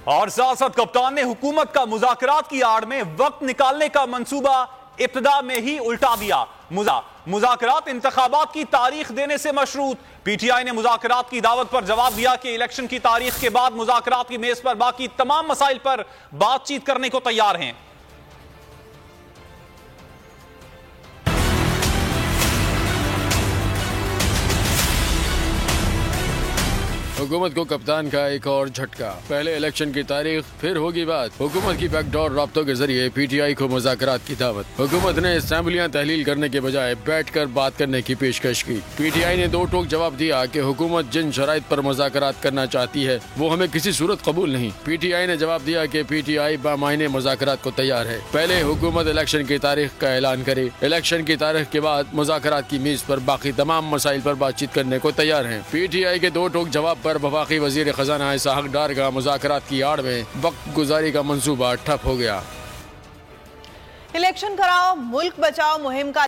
और साथ कप्तान ने हुकूमत का मुज़ाकरात की आड़ में वक्त निकालने का मंसूबा इब्तिदा में ही उल्टा दिया। मुज़ाकरात इंतखाबात की तारीख देने से मशरूत। पीटीआई ने मुज़ाकरात की दावत पर जवाब दिया कि इलेक्शन की तारीख के बाद मुज़ाकरात की मेज पर बाकी तमाम मसाइल पर बातचीत करने को तैयार हैं। हुकूमत को कप्तान का एक और झटका। पहले इलेक्शन की तारीख, फिर होगी बात। हुकूमत की बैकडोर राब्तों के जरिए पीटीआई को मुज़ाकरात की दावत। हुकूमत ने असेंबलियां तहलील करने के बजाय बैठकर बात करने की पेशकश की। पीटीआई ने दो टोक जवाब दिया कि हुकूमत जिन शराइत पर मुज़ाकरात करना चाहती है वो हमें किसी सूरत कबूल नहीं। पीटीआई ने जवाब दिया कि पीटीआई बामायने मुज़ाकरात को तैयार है। पहले हुकूमत इलेक्शन की तारीख का ऐलान करे, इलेक्शन की तारीख के बाद मुज़ाकरात की मेज पर बाकी तमाम मसाइल पर बातचीत करने को तैयार है। पीटीआई के दो टोक जवाब पर वफाकी वजीर खजाना इसहाक डार का मुज़ाकरात की आड़ में वक्त गुजारी का मंसूबा ठप हो गया। इलेक्शन कराओ, मुल्क बचाओ मुहिम का